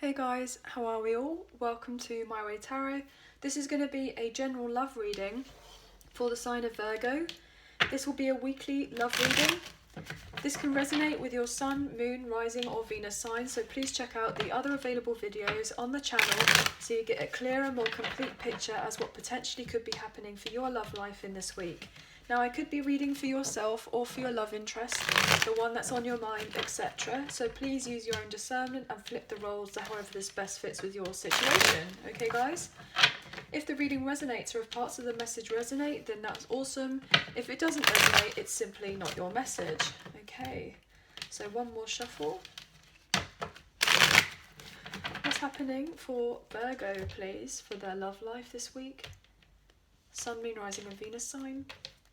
Hey guys, how are we all? Welcome to My Way Tarot. This is going to be a general love reading for the sign of Virgo. This will be a weekly love reading. This can resonate with your sun, moon, rising or Venus sign, so please check out the other available videos on the channel so you get a clearer, more complete picture as what potentially could be happening for your love life in this week. Now, I could be reading for yourself or for your love interest, the one that's on your mind, etc. So please use your own discernment and flip the roles to however this best fits with your situation. Okay, guys? If the reading resonates or if parts of the message resonate, then that's awesome. If it doesn't resonate, it's simply not your message. Okay, so one more shuffle. What's happening for Virgo, please, for their love life this week? Sun, Moon, Rising and Venus sign.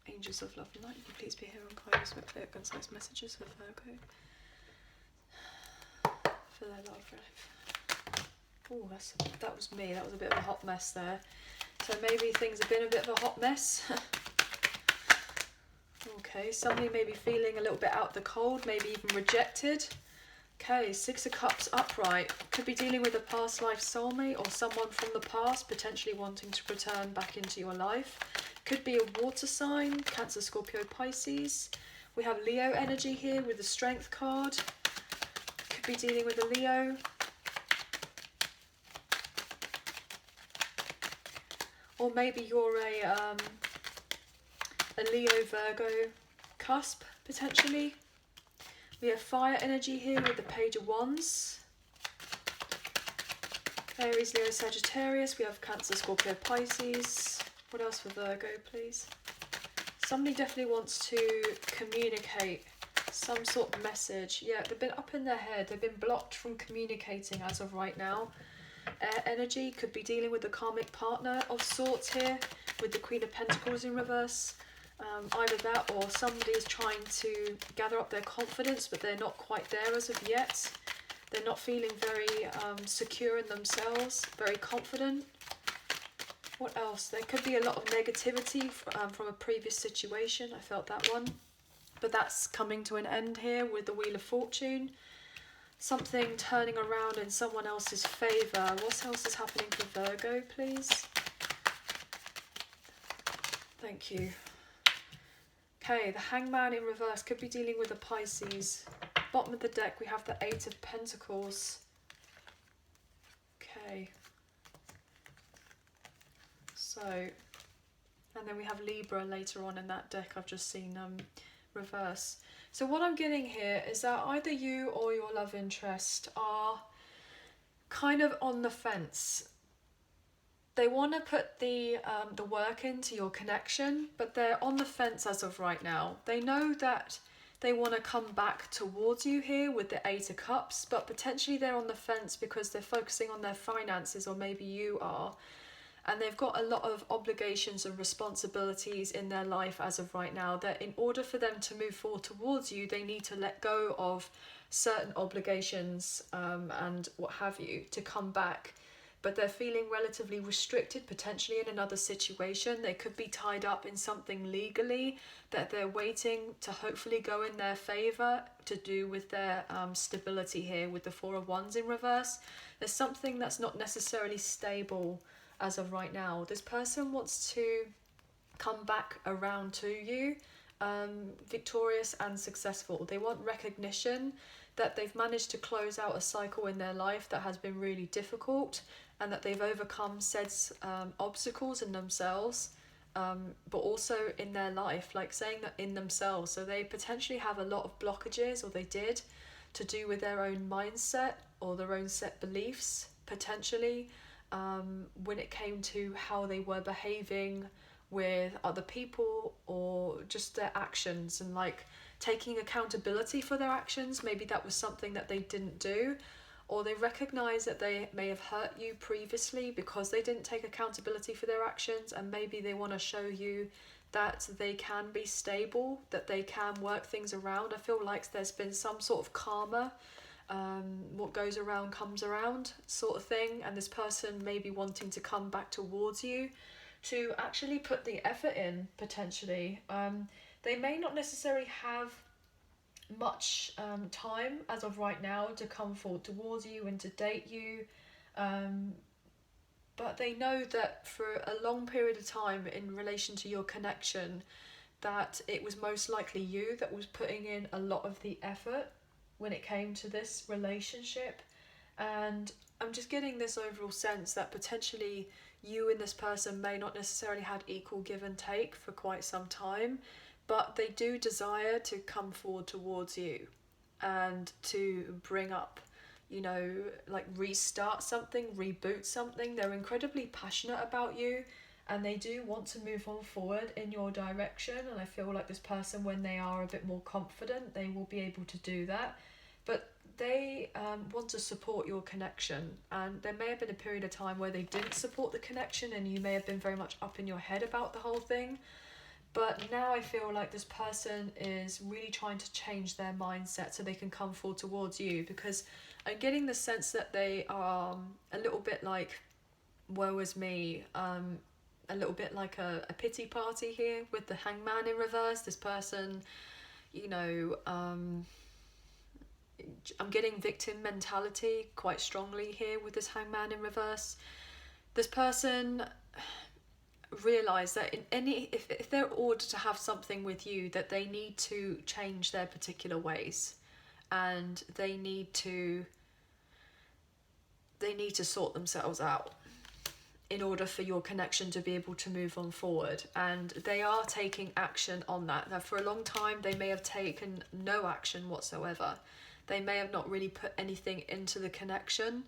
Angels of love and light, you please be here on Aquarius with clear, concise messages for Virgo. For their love life. Oh, that was me. That was a bit of a hot mess there. So maybe things have been a bit of a hot mess. Okay, somebody may be feeling a little bit out the cold, maybe even rejected. Okay, Six of Cups upright. Could be dealing with a past life soulmate or someone from the past, potentially wanting to return back into your life. Could be a water sign, Cancer, Scorpio, Pisces. We have Leo energy here with the Strength card. Could be dealing with a Leo. Or maybe you're a Leo Virgo cusp, potentially. We have fire energy here with the Page of Wands. Aries, Leo, Sagittarius. We have Cancer, Scorpio, Pisces. What else for Virgo, please? Somebody definitely wants to communicate some sort of message. Yeah, they've been up in their head. They've been blocked from communicating as of right now. Air energy could be dealing with a karmic partner of sorts here with the Queen of Pentacles in reverse. Either that or somebody is trying to gather up their confidence, but they're not quite there as of yet. They're not feeling very secure in themselves, very confident. What else? There could be a lot of negativity from a previous situation. I felt that one. But that's coming to an end here with the Wheel of Fortune. Something turning around in someone else's favour. What else is happening for Virgo, please? Thank you. Okay, the Hangman in reverse could be dealing with a Pisces. Bottom of the deck, we have the Eight of Pentacles. Okay. So, and then we have Libra later on in that deck. I've just seen reverse. So what I'm getting here is that either you or your love interest are kind of on the fence. They want to put the work into your connection, but they're on the fence as of right now. They know that they want to come back towards you here with the Eight of Cups, but potentially they're on the fence because they're focusing on their finances, or maybe you are. And they've got a lot of obligations and responsibilities in their life as of right now, that in order for them to move forward towards you, they need to let go of certain obligations and what have you to come back. But they're feeling relatively restricted, potentially in another situation. They could be tied up in something legally that they're waiting to hopefully go in their favour, to do with their stability here with the Four of Wands in reverse. There's something that's not necessarily stable as of right now. This person wants to come back around to you, victorious and successful. They want recognition that they've managed to close out a cycle in their life that has been really difficult, and that they've overcome said obstacles in themselves, but also in their life, like saying that in themselves. So they potentially have a lot of blockages, or they did, to do with their own mindset or their own set beliefs, potentially, when it came to how they were behaving with other people, or just their actions, and like taking accountability for their actions. Maybe that was something that they didn't do, or they recognize that they may have hurt you previously because they didn't take accountability for their actions, and maybe they want to show you that they can be stable, that they can work things around. I feel like there's been some sort of karma, what goes around comes around sort of thing, and this person may be wanting to come back towards you to actually put the effort in, potentially. They may not necessarily have much time as of right now to come forward towards you and to date you, but they know that for a long period of time in relation to your connection, that it was most likely you that was putting in a lot of the effort when it came to this relationship. And I'm just getting this overall sense that potentially you and this person may not necessarily had equal give and take for quite some time, but they do desire to come forward towards you and to bring up, you know, like restart something, reboot something. They're incredibly passionate about you and they do want to move on forward in your direction. And I feel like this person, when they are a bit more confident, they will be able to do that. But they want to support your connection, and there may have been a period of time where they didn't support the connection and you may have been very much up in your head about the whole thing. But now I feel like this person is really trying to change their mindset so they can come forward towards you, because I'm getting the sense that they are a little bit like, woe is me, a little bit like a pity party here with the hangman in reverse. This person, you know, I'm getting victim mentality quite strongly here with this hangman in reverse. This person realize that if they're ordered to have something with you, that they need to change their particular ways, and they need to sort themselves out in order for your connection to be able to move on forward. And they are taking action on that. Now, for a long time they may have taken no action whatsoever. They may have not really put anything into the connection,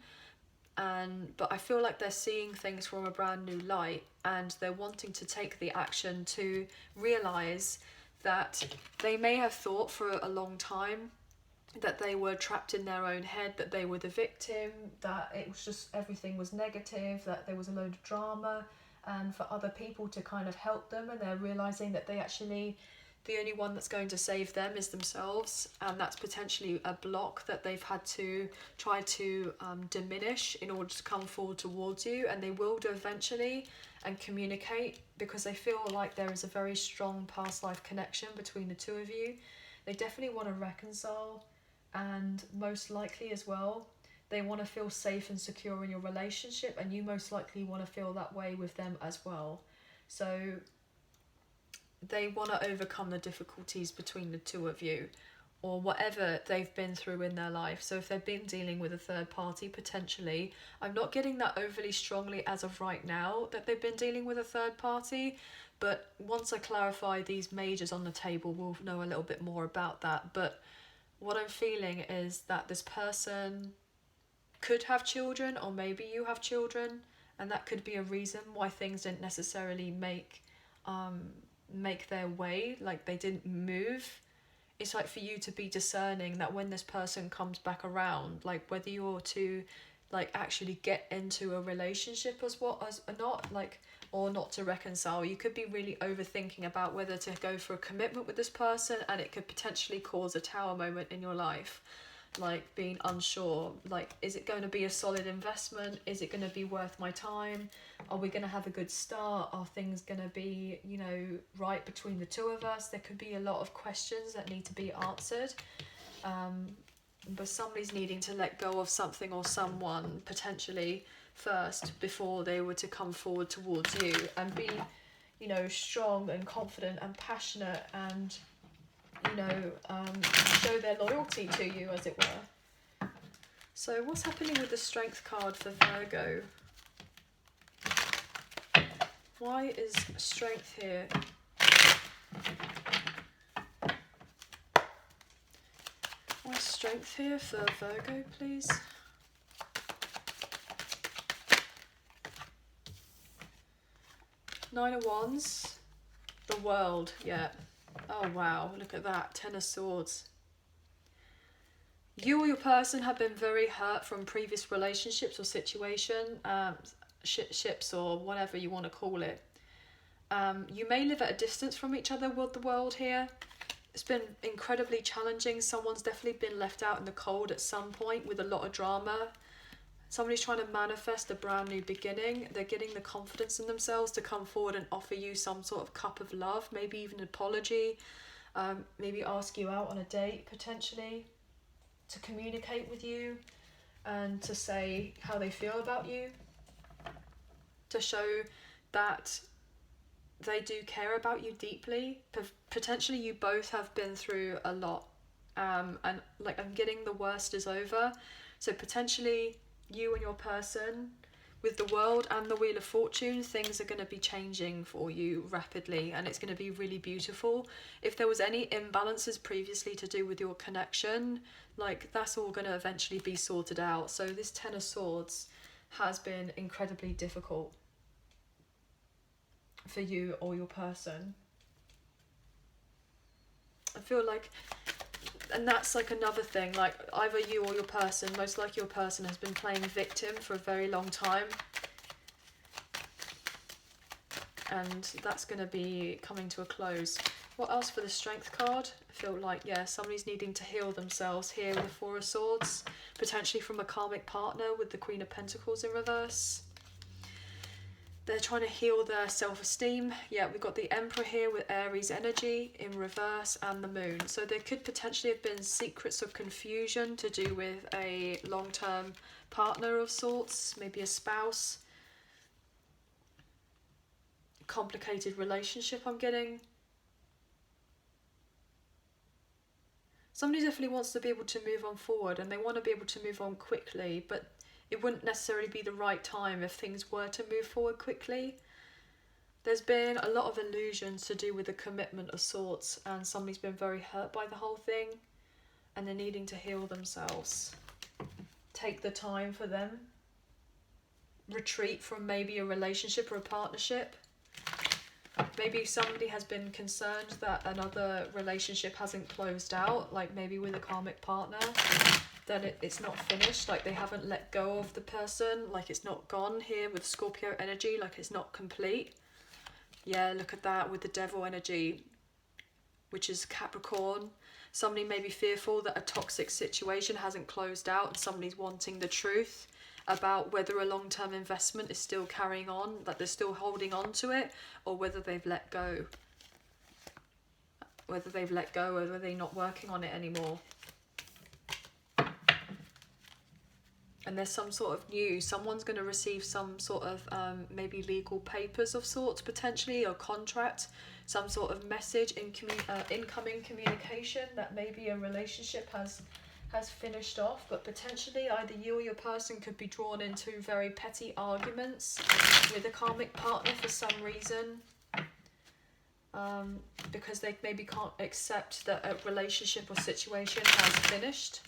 but I feel like they're seeing things from a brand new light, and they're wanting to take the action to realize that they may have thought for a long time that they were trapped in their own head, that they were the victim, that it was just everything was negative, that there was a load of drama, and for other people to kind of help them, and they're realizing that they actually, the only one that's going to save them is themselves, and that's potentially a block that they've had to try to diminish in order to come forward towards you. And they will do eventually and communicate, because they feel like there is a very strong past life connection between the two of you. They definitely want to reconcile, and most likely as well they want to feel safe and secure in your relationship, and you most likely want to feel that way with them as well. So they want to overcome the difficulties between the two of you, or whatever they've been through in their life. So if they've been dealing with a third party, potentially, I'm not getting that overly strongly as of right now that they've been dealing with a third party, but once I clarify these majors on the table, we'll know a little bit more about that. But what I'm feeling is that this person could have children, or maybe you have children, and that could be a reason why things didn't necessarily make their way, like they didn't move. It's like for you to be discerning that when this person comes back around, like whether you're to like actually get into a relationship as not, like, or not to reconcile. You could be really overthinking about whether to go for a commitment with this person, and it could potentially cause a tower moment in your life, like being unsure, like, is it going to be a solid investment? Is it going to be worth my time? Are we going to have a good start? Are things going to be, you know, right between the two of us? There could be a lot of questions that need to be answered, but somebody's needing to let go of something or someone potentially first before they were to come forward towards you and be, you know, strong and confident and passionate, and you know, show their loyalty to you, as it were. So what's happening with the Strength card for Virgo? Why is Strength here? Why is Strength here for Virgo, please? Nine of Wands. The World, yeah. Oh wow, look at that. Ten of Swords. You or your person have been very hurt from previous relationships or situation, ships or whatever you want to call it. You may live at a distance from each other with the World here. It's been incredibly challenging. Someone's definitely been left out in the cold at some point with a lot of drama. Somebody's trying to manifest a brand new beginning. They're getting the confidence in themselves to come forward and offer you some sort of cup of love, maybe even an apology. maybe ask you out on a date potentially, to communicate with you and to say how they feel about you, to show that they do care about you deeply. Potentially you both have been through a lot, and like I'm getting the worst is over. So potentially you and your person, with the World and the Wheel of Fortune, things are going to be changing for you rapidly, and it's going to be really beautiful. If there was any imbalances previously to do with your connection, like that's all going to eventually be sorted out. So this Ten of Swords has been incredibly difficult for you or your person. I feel like, and that's like another thing, like either you or your person, most likely your person, has been playing victim for a very long time, and that's going to be coming to a close. What else for the Strength card? I feel like, yeah, somebody's needing to heal themselves here with the Four of Swords, potentially from a karmic partner with the Queen of Pentacles in reverse. They're trying to heal their self-esteem. Yeah, we've got the Emperor here with Aries energy in reverse and the Moon. So there could potentially have been secrets of confusion to do with a long-term partner of sorts, maybe a spouse. Complicated relationship I'm getting. Somebody definitely wants to be able to move on forward, and they want to be able to move on quickly, but it wouldn't necessarily be the right time if things were to move forward quickly. There's been a lot of illusions to do with the commitment of sorts, and somebody's been very hurt by the whole thing, and they're needing to heal themselves. Take the time for them. Retreat from maybe a relationship or a partnership. Maybe somebody has been concerned that another relationship hasn't closed out, like maybe with a karmic partner, that it's not finished, like they haven't let go of the person, like it's not gone here with Scorpio energy, like it's not complete. Yeah, look at that with the Devil energy, which is Capricorn. Somebody may be fearful that a toxic situation hasn't closed out, and somebody's wanting the truth about whether a long-term investment is still carrying on, that they're still holding on to it, or whether they've let go. Whether they've let go, or whether they're not working on it anymore. And there's some sort of news. Someone's going to receive some sort of maybe legal papers of sorts, potentially, or contract, some sort of message in incoming communication that maybe a relationship has finished off, but potentially either you or your person could be drawn into very petty arguments with a karmic partner for some reason, because they maybe can't accept that a relationship or situation has finished.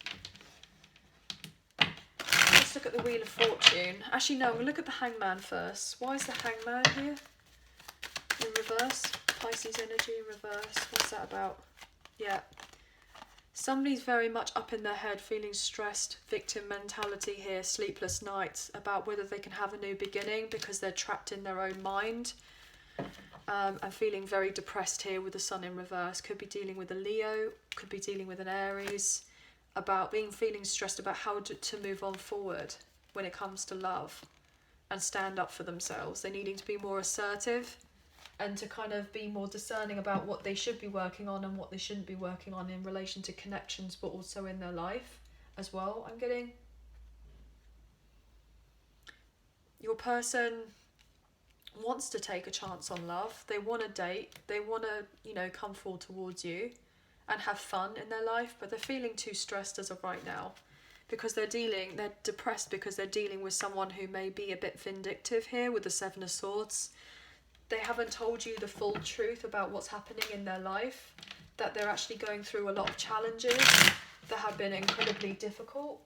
Let's look at the Wheel of Fortune. Actually, no, we'll look at the Hangman first. Why is the Hangman here in reverse? Pisces energy in reverse. What's that about? Yeah. Somebody's very much up in their head, feeling stressed, victim mentality here, sleepless nights, about whether they can have a new beginning because they're trapped in their own mind. And feeling very depressed here with the Sun in reverse. Could be dealing with a Leo, could be dealing with an Aries, about feeling stressed about how to move on forward when it comes to love and stand up for themselves. They're needing to be more assertive and to kind of be more discerning about what they should be working on and what they shouldn't be working on in relation to connections, but also in their life as well. I'm getting your person wants to take a chance on love. They want to date. They want to, come forward towards you and have fun in their life, but they're feeling too stressed as of right now because they're depressed because they're dealing with someone who may be a bit vindictive here with the Seven of Swords. They haven't told you the full truth about what's happening in their life, that they're actually going through a lot of challenges that have been incredibly difficult.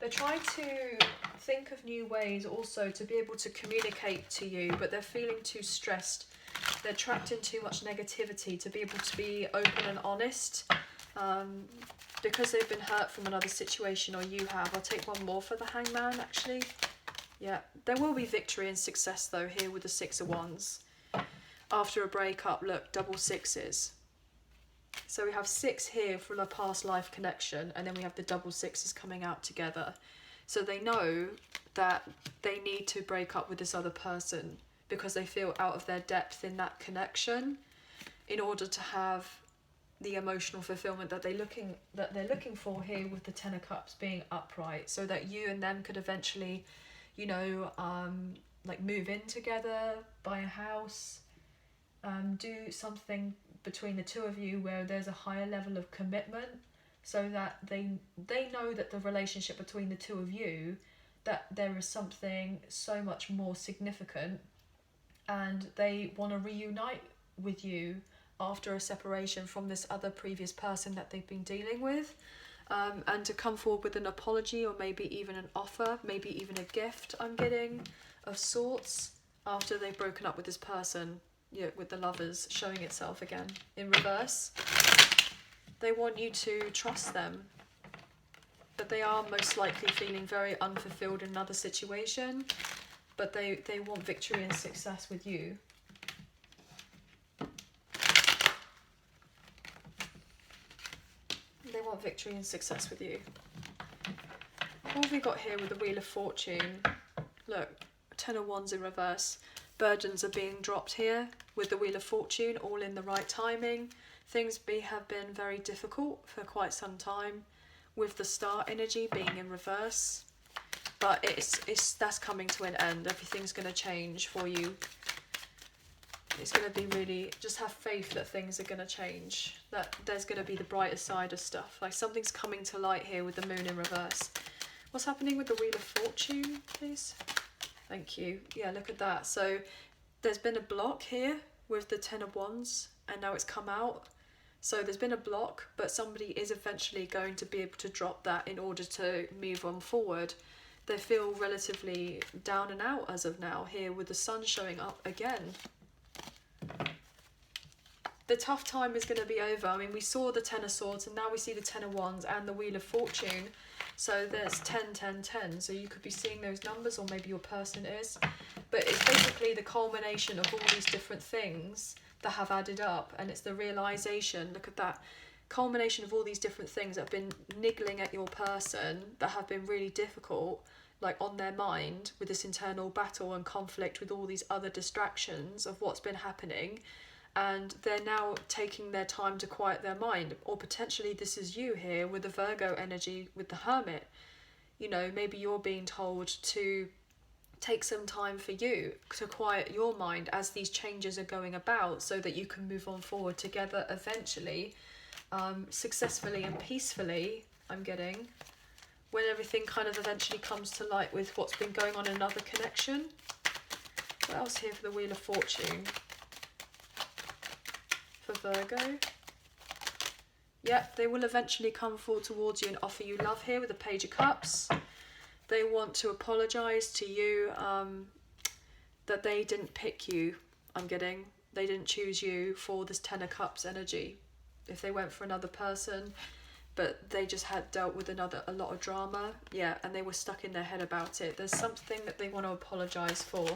They're trying to think of new ways also to be able to communicate to you, but they're feeling too stressed. They're trapped in too much negativity to be able to be open and honest, because they've been hurt from another situation, or you have. I'll take one more for the Hangman, actually. Yeah, there will be victory and success though here with the Six of Wands. After a breakup, look, double sixes. So we have 6 here for a past life connection, and then we have the double sixes coming out together. So they know that they need to break up with this other person because they feel out of their depth in that connection in order to have the emotional fulfillment that they're looking for here with the Ten of Cups being upright, so that you and them could eventually, you know, like move in together, buy a house, do something between the two of you where there's a higher level of commitment, so that they know that the relationship between the two of you, that there is something so much more significant, and they want to reunite with you after a separation from this other previous person that they've been dealing with, and to come forward with an apology, or maybe even an offer, maybe even a gift I'm getting of sorts, after they've broken up with this person. Yeah, with the Lovers showing itself again in reverse. They want you to trust them, but they are most likely feeling very unfulfilled in another situation, but they want victory and success with you. They want victory and success with you. What have we got here with the Wheel of Fortune? Look, Ten of Wands in reverse. Burdens are being dropped here with the Wheel of Fortune, all in the right timing. Things have been very difficult for quite some time, with the Star energy being in reverse. But that's coming to an end. Everything's going to change for you. It's going to be really, just have faith that things are going to change. That there's going to be the brighter side of stuff. Like something's coming to light here with the Moon in reverse. What's happening with the Wheel of Fortune, please? Thank you. Yeah, look at that. So there's been a block here with the Ten of Wands, and now it's come out. So there's been a block, but somebody is eventually going to be able to drop that in order to move on forward. They feel relatively down and out as of now here with the Sun showing up again. The tough time is going to be over. I mean, we saw the Ten of Swords, and now we see the Ten of Wands and the Wheel of Fortune. So there's 10, 10, 10. So you could be seeing those numbers, or maybe your person is. But it's basically the culmination of all these different things that have added up. And it's the realization, look at that, culmination of all these different things that have been niggling at your person, that have been really difficult, like on their mind, with this internal battle and conflict with all these other distractions of what's been happening. And they're now taking their time to quiet their mind. Or potentially this is you here with the Virgo energy with the Hermit. You know, maybe you're being told to take some time for you to quiet your mind as these changes are going about, so that you can move on forward together eventually, successfully and peacefully, I'm getting, when everything kind of eventually comes to light with what's been going on in another connection. What else here for the Wheel of Fortune? For Virgo. Yep, they will eventually come forward towards you and offer you love here with the Page of Cups. They want to apologise to you that they didn't pick you, I'm getting. They didn't choose you for this Ten of Cups energy. If they went for another person, but they just had dealt with a lot of drama. Yeah, and they were stuck in their head about it. There's something that they want to apologise for.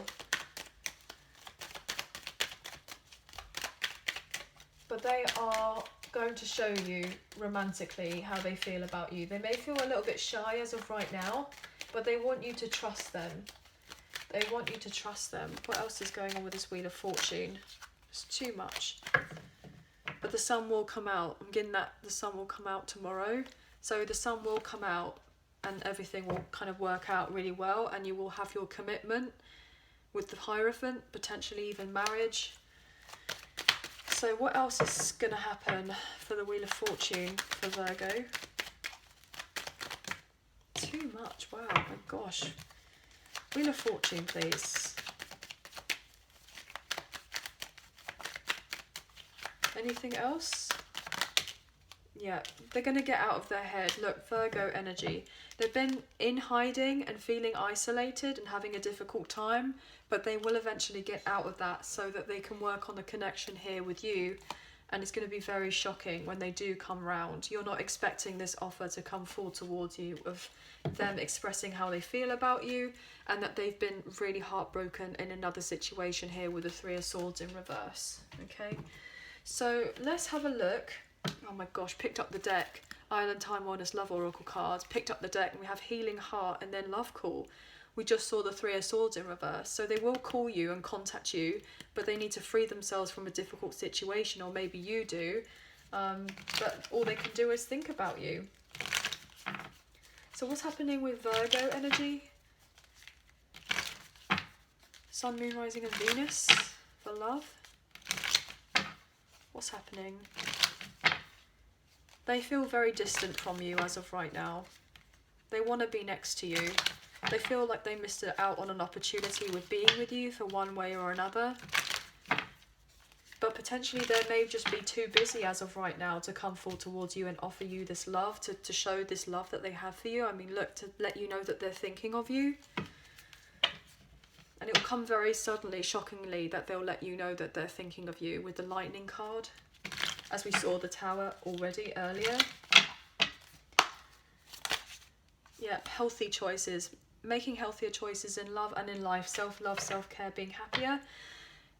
But they are going to show you romantically how they feel about you. They may feel a little bit shy as of right now, but they want you to trust them. They want you to trust them. What else is going on with this Wheel of Fortune? It's too much. But the Sun will come out. I'm getting that the Sun will come out tomorrow. So the Sun will come out and everything will kind of work out really well, and you will have your commitment with the Hierophant, potentially even marriage. So what else is going to happen for the Wheel of Fortune for Virgo? Too much. Wow, my gosh. Wheel of Fortune, please. Anything else? Yeah, they're going to get out of their head. Look, Virgo energy. They've been in hiding and feeling isolated and having a difficult time, but they will eventually get out of that so that they can work on the connection here with you. And it's going to be very shocking when they do come round. You're not expecting this offer to come forward towards you, of them expressing how they feel about you, and that they've been really heartbroken in another situation here with the Three of Swords in reverse. Okay, so let's have a look. Oh my gosh, picked up the deck. Island Time Wellness Love Oracle cards. Picked up the deck and we have Healing Heart and then Love Call. We just saw the Three of Swords in reverse. So they will call you and contact you, but they need to free themselves from a difficult situation, or maybe you do. but all they can do is think about you. So what's happening with Virgo energy? Sun, Moon, Rising and Venus for love. What's happening? They feel very distant from you as of right now. They want to be next to you. They feel like they missed out on an opportunity with being with you for one way or another. But potentially they may just be too busy as of right now to come forward towards you and offer you this love, to show this love that they have for you. I mean, look, to let you know that they're thinking of you. And it will come very suddenly, shockingly, that they'll let you know that they're thinking of you with the lightning card, as we saw the Tower already earlier. Yeah, healthy choices. Making healthier choices in love and in life. Self-love, self-care, being happier.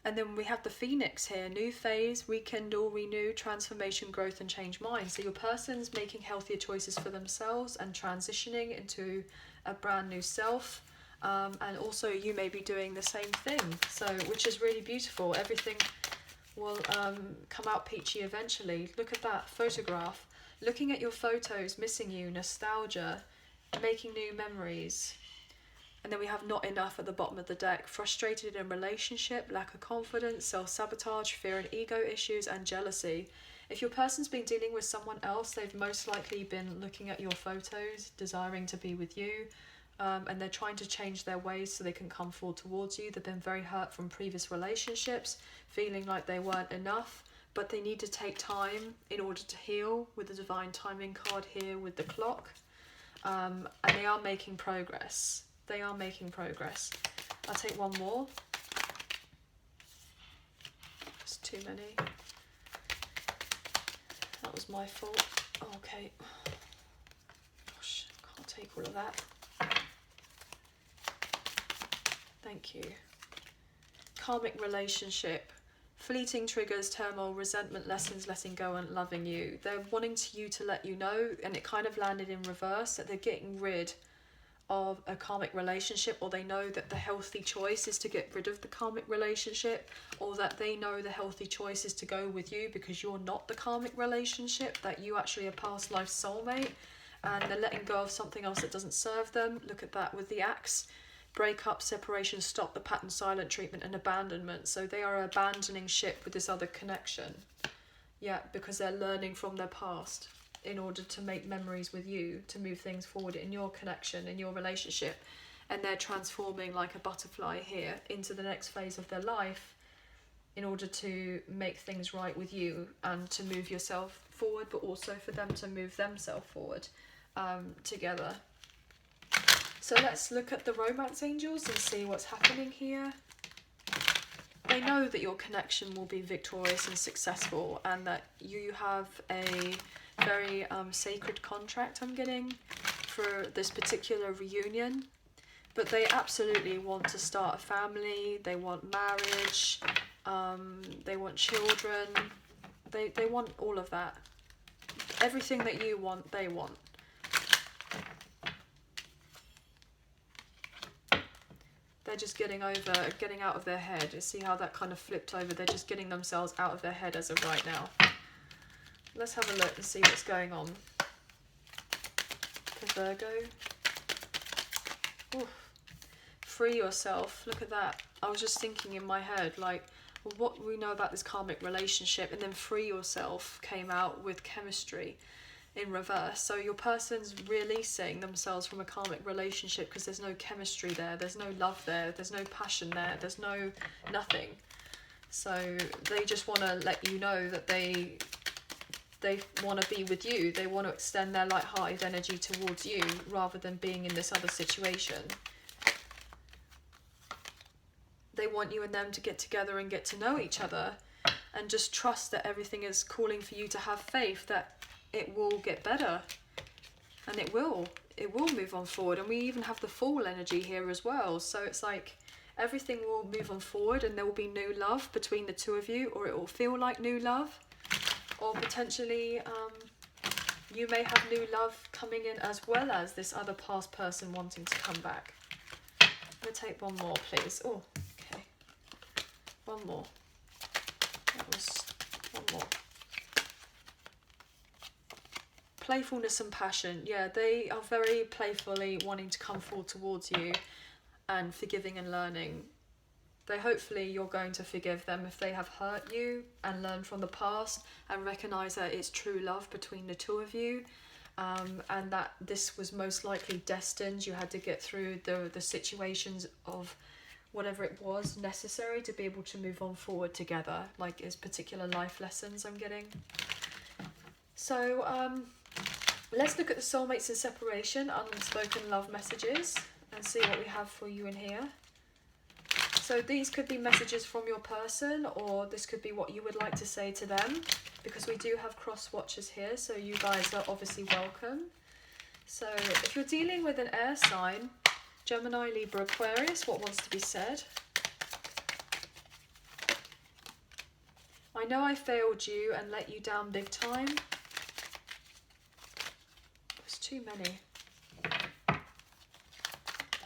And then we have the Phoenix here. New phase, rekindle, renew, transformation, growth and change mind. So your person's making healthier choices for themselves and transitioning into a brand new self. And also you may be doing the same thing. So, which is really beautiful. Everything will come out peachy eventually. Look at that photograph. Looking at your photos, missing you, nostalgia, making new memories. And then we have not enough at the bottom of the deck. Frustrated in relationship, lack of confidence, self-sabotage, fear and ego issues, and jealousy. If your person's been dealing with someone else, they've most likely been looking at your photos, desiring to be with you, and they're trying to change their ways so they can come forward towards you. They've been very hurt from previous relationships, feeling like they weren't enough, but they need to take time in order to heal, with the divine timing card here with the clock. And they are making progress. They are making progress. I'll take one more. It's too many. That was my fault. Okay. Gosh, can't take all of that. Thank you. Karmic relationship. Fleeting triggers, turmoil, resentment, lessons, letting go and loving you. They're wanting you to let you know, and it kind of landed in reverse, that they're getting rid of a karmic relationship, or they know that the healthy choice is to get rid of the karmic relationship, or that they know the healthy choice is to go with you because you're not the karmic relationship, that you actually are past life soulmate, and they're letting go of something else that doesn't serve them. Look at that with the axe. Breakup, separation, stop the pattern, silent treatment and abandonment. So they are abandoning ship with this other connection. Yeah, because they're learning from their past in order to make memories with you, to move things forward in your connection, in your relationship. And they're transforming like a butterfly here into the next phase of their life in order to make things right with you and to move yourself forward, but also for them to move themselves forward together. So let's look at the romance angels and see what's happening here. They know that your connection will be victorious and successful, and that you have a very sacred contract, I'm getting, for this particular reunion. But they absolutely want to start a family, they want marriage, they want children, they want all of that. Everything that you want, they want. They're just getting out of their head. You see how that kind of flipped over? They're just getting themselves out of their head as of right now. Let's have a look and see what's going on. For Virgo. Oof. Free yourself. Look at that. I was just thinking in my head, like, what we know about this karmic relationship, and then free yourself came out with chemistry in reverse. So your person's releasing themselves from a karmic relationship because there's no chemistry there, there's no love there, there's no passion there, there's no nothing. So they just want to let you know that they want to be with you. They want to extend their light-hearted energy towards you rather than being in this other situation. They want you and them to get together and get to know each other, and just trust that everything is calling for you to have faith that it will get better, and it will move on forward. And we even have the Fool energy here as well, so it's like everything will move on forward, and there will be new love between the two of you, or it will feel like new love, or potentially you may have new love coming in as well as this other past person wanting to come back. I'm going to take one more, please. Oh, okay, one more. That was one more. playfulness and passion. Yeah, they are very playfully wanting to come forward towards you and forgiving and learning. Hopefully you're going to forgive them if they have hurt you and learn from the past and recognise that it's true love between the two of you, and that this was most likely destined. You had to get through the situations of whatever it was necessary to be able to move on forward together, like as particular life lessons I'm getting. So let's look at the Soulmates in Separation, unspoken love messages, and see what we have for you in here. So these could be messages from your person, or this could be what you would like to say to them, because we do have cross watchers here, so you guys are obviously welcome. So if you're dealing with an air sign, Gemini, Libra, Aquarius, what wants to be said? I know I failed you and let you down big time. There's too many.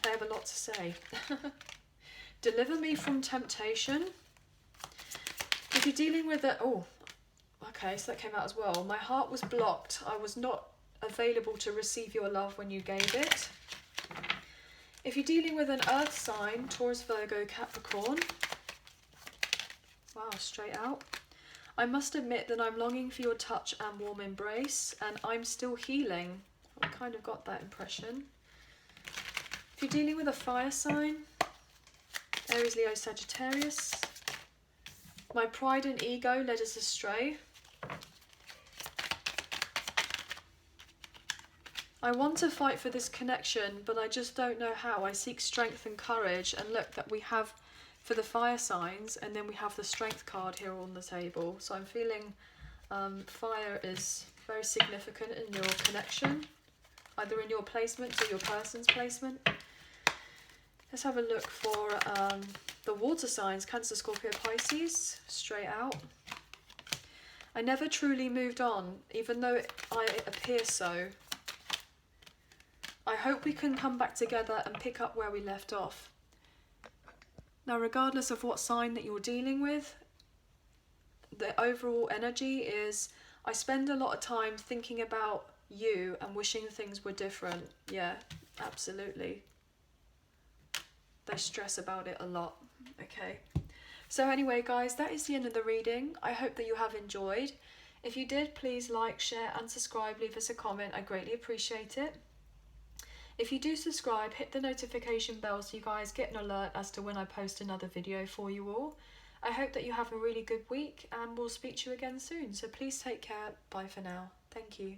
They have a lot to say. Deliver me from temptation. If you're dealing with a... Oh, okay, so that came out as well. My heart was blocked. I was not available to receive your love when you gave it. If you're dealing with an earth sign, Taurus, Virgo, Capricorn. Wow, straight out. I must admit that I'm longing for your touch and warm embrace, and I'm still healing. I kind of got that impression. If you're dealing with a fire sign, Aries, Leo, Sagittarius. My pride and ego led us astray. I want to fight for this connection, but I just don't know how. I seek strength and courage. And look, that we have for the fire signs, and then we have the strength card here on the table. So I'm feeling fire is very significant in your connection, either in your placement or your person's placement. Let's have a look for the water signs, Cancer, Scorpio, Pisces, straight out. I never truly moved on, even though I appear so. I hope we can come back together and pick up where we left off. Now, regardless of what sign that you're dealing with, the overall energy is, I spend a lot of time thinking about you and wishing things were different. Yeah, absolutely. They stress about it a lot. Okay, so anyway guys, that is the end of the reading. I hope that you have enjoyed. If you did, please like, share and subscribe. Leave us a comment. I greatly appreciate it. If you do subscribe, hit the notification bell so you guys get an alert as to when I post another video for you all. I hope that you have a really good week, and we'll speak to you again soon. So please take care. Bye for now. Thank you.